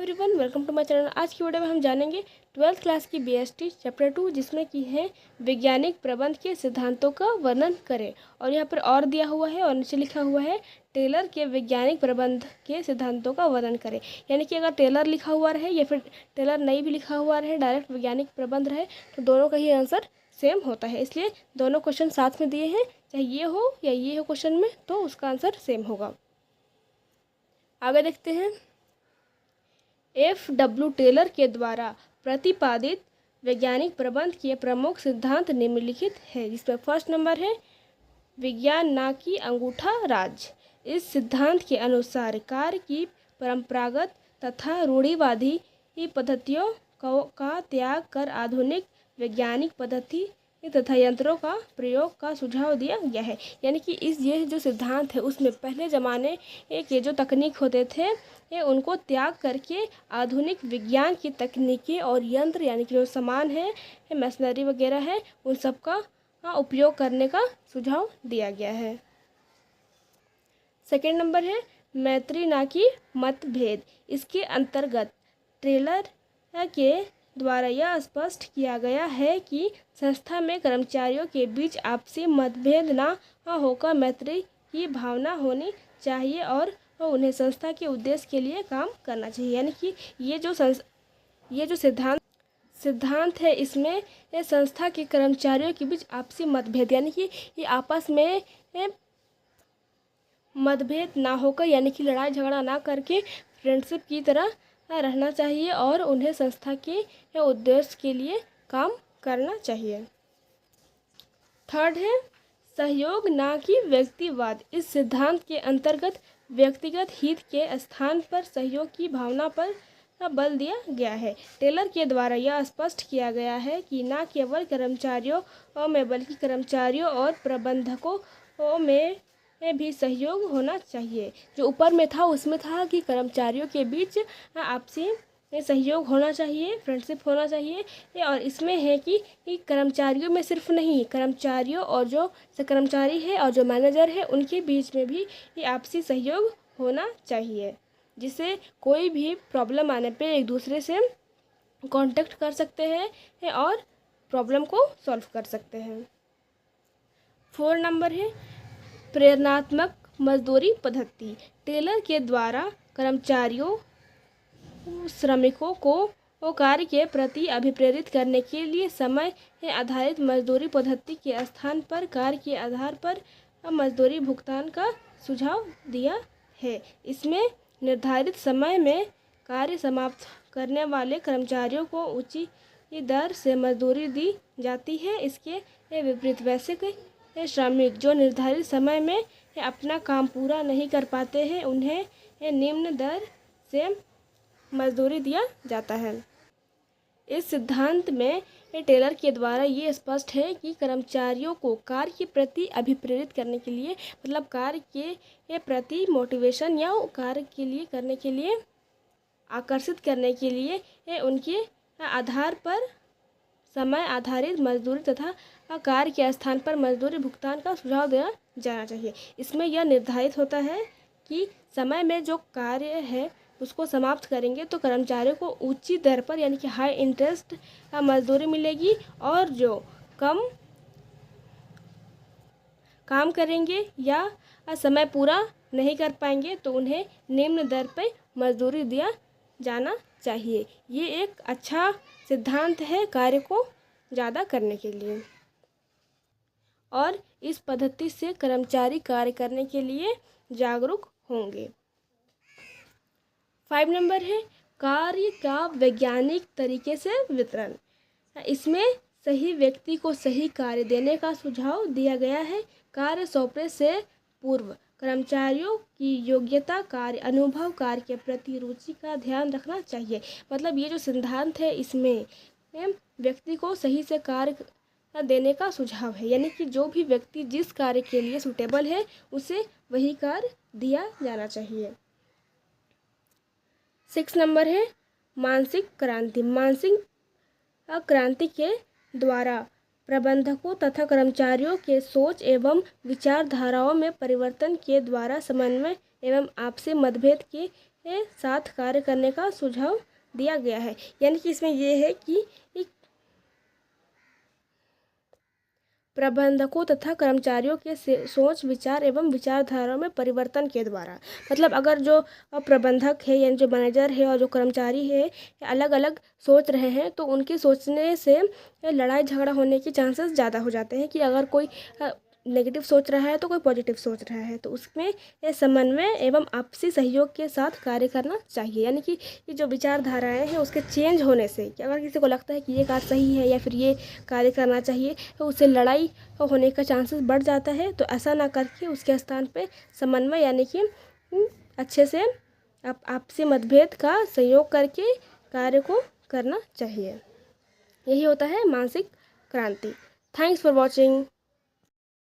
Everyone, welcome to my channel. आज की video में हम जानेंगे 12th क्लास की बीएसटी चैप्टर 2, जिसमें की है वैज्ञानिक प्रबंध के सिद्धांतों का वर्णन करें। और यहाँ पर और दिया हुआ है और नीचे लिखा हुआ है टेलर के वैज्ञानिक प्रबंध के सिद्धांतों का वर्णन करें। यानी कि अगर टेलर लिखा हुआ रहे या फिर टेलर नहीं भी लिखा हुआ रहे, डायरेक्ट वैज्ञानिक प्रबंध रहे, तो दोनों का ही आंसर सेम होता है। इसलिए दोनों क्वेश्चन साथ में दिए हैं, चाहे ये हो या ये हो क्वेश्चन में, तो उसका आंसर सेम होगा। आगे देखते हैं। F.W. टेलर के द्वारा प्रतिपादित वैज्ञानिक प्रबंध के प्रमुख सिद्धांत निम्नलिखित है, जिसमें फर्स्ट नंबर है विज्ञान ना कि अंगूठा राज। इस सिद्धांत के अनुसार कार्य की परंपरागत तथा रूढ़िवादी पद्धतियों का त्याग कर आधुनिक वैज्ञानिक पद्धति तथा यंत्रों का प्रयोग का सुझाव दिया गया है। यानी कि ये जो सिद्धांत है उसमें पहले ज़माने के जो तकनीक होते थे ये उनको त्याग करके आधुनिक विज्ञान की तकनीकें और यंत्र, यानी कि जो सामान है, मशीनरी वगैरह है, उन सब का उपयोग करने का सुझाव दिया गया है। सेकेंड नंबर है मैत्री ना कि मतभेद। इसके अंतर्गत टेलर के द्वारा यह स्पष्ट किया गया है कि संस्था में कर्मचारियों के बीच आपसी मतभेद ना होकर मैत्री की भावना होनी चाहिए और उन्हें संस्था के उद्देश्य के लिए काम करना चाहिए। यानी कि ये जो सिद्धांत है, इसमें ये संस्था के कर्मचारियों के बीच आपसी मतभेद, यानी कि ये आपस में मतभेद ना होकर, यानी कि लड़ाई झगड़ा ना करके फ्रेंडशिप की तरह रहना चाहिए और उन्हें संस्था के उद्देश्य के लिए काम करना चाहिए। थर्ड है सहयोग ना कि व्यक्तिवाद। इस सिद्धांत के अंतर्गत व्यक्तिगत हित के स्थान पर सहयोग की भावना पर बल दिया गया है। टेलर के द्वारा यह स्पष्ट किया गया है कि न केवल कर्मचारियों में बल्कि कर्मचारियों और प्रबंधकों में भी सहयोग होना चाहिए। जो ऊपर में था उसमें था कि कर्मचारियों के बीच आपसी सहयोग होना चाहिए, फ्रेंडशिप होना चाहिए। और इसमें है कि कर्मचारियों में सिर्फ नहीं, कर्मचारियों और जो कर्मचारी है और जो मैनेजर है उनके बीच में भी ये आपसी सहयोग होना चाहिए, जिससे कोई भी प्रॉब्लम आने पे एक दूसरे से कांटेक्ट कर सकते हैं और प्रॉब्लम को सॉल्व कर सकते हैं। 4 नंबर है प्रेरणात्मक मजदूरी पद्धति। टेलर के द्वारा कर्मचारियों श्रमिकों को कार्य के प्रति अभिप्रेरित करने के लिए समय आधारित मजदूरी पद्धति के स्थान पर कार्य के आधार पर मजदूरी भुगतान का सुझाव दिया है। इसमें निर्धारित समय में कार्य समाप्त करने वाले कर्मचारियों को उचित दर से मजदूरी दी जाती है। इसके विपरीत वैश्विक श्रमिक जो निर्धारित समय में अपना काम पूरा नहीं कर पाते हैं, उन्हें निम्न दर से मजदूरी दिया जाता है। इस सिद्धांत में टेलर के द्वारा ये स्पष्ट है कि कर्मचारियों को कार्य के प्रति अभिप्रेरित करने के लिए, मतलब कार्य के प्रति मोटिवेशन या कार्य के लिए करने के लिए आकर्षित करने के लिए उनके आधार पर समय आधारित मजदूरी तथा कार्य के स्थान पर मजदूरी भुगतान का सुझाव दिया जाना चाहिए। इसमें यह निर्धारित होता है कि समय में जो कार्य है उसको समाप्त करेंगे तो कर्मचारियों को उचित दर पर, यानी कि हाई इंटरेस्ट मजदूरी मिलेगी, और जो कम काम करेंगे या समय पूरा नहीं कर पाएंगे तो उन्हें निम्न दर पर मजदूरी दिया जाना चाहिए। ये एक अच्छा सिद्धांत है कार्य को ज़्यादा करने के लिए, और इस पद्धति से कर्मचारी कार्य करने के लिए जागरूक होंगे। 5 नंबर है कार्य का वैज्ञानिक तरीके से वितरण। इसमें सही व्यक्ति को सही कार्य देने का सुझाव दिया गया है। कार्य सौंपने से पूर्व कर्मचारियों की योग्यता, कार्य अनुभव, कार्य के प्रति रुचि का ध्यान रखना चाहिए। मतलब ये जो सिद्धांत है इसमें व्यक्ति को सही से कार्य देने का सुझाव है, यानी कि जो भी व्यक्ति जिस कार्य के लिए सूटेबल है उसे वही कार्य दिया जाना चाहिए। 6 नंबर है मानसिक क्रांति। मानसिक क्रांति के द्वारा प्रबंधकों तथा कर्मचारियों के सोच एवं विचारधाराओं में परिवर्तन के द्वारा समन्वय एवं आपसी मतभेद के साथ कार्य करने का सुझाव दिया गया है। यानी कि इसमें ये है कि प्रबंधकों तथा कर्मचारियों के सोच विचार एवं विचारधारा में परिवर्तन के द्वारा, मतलब अगर जो प्रबंधक है यानी जो मैनेजर है और जो कर्मचारी है अलग अलग सोच रहे हैं तो उनके सोचने से लड़ाई झगड़ा होने के चांसेस ज़्यादा हो जाते हैं। कि अगर कोई नेगेटिव सोच रहा है तो कोई पॉजिटिव सोच रहा है, तो उसमें ये समन्वय एवं आपसी सहयोग के साथ कार्य करना चाहिए। यानी कि ये जो विचारधाराएं हैं उसके चेंज होने से, कि अगर किसी को लगता है कि ये कार्य सही है या फिर ये कार्य करना चाहिए तो उससे लड़ाई होने का चांसेस बढ़ जाता है। तो ऐसा ना करके उसके स्थान पे समन्वय यानी कि अच्छे से आपसी मतभेद का सहयोग करके कार्य को करना चाहिए। यही होता है मानसिक क्रांति। Thanks for watching.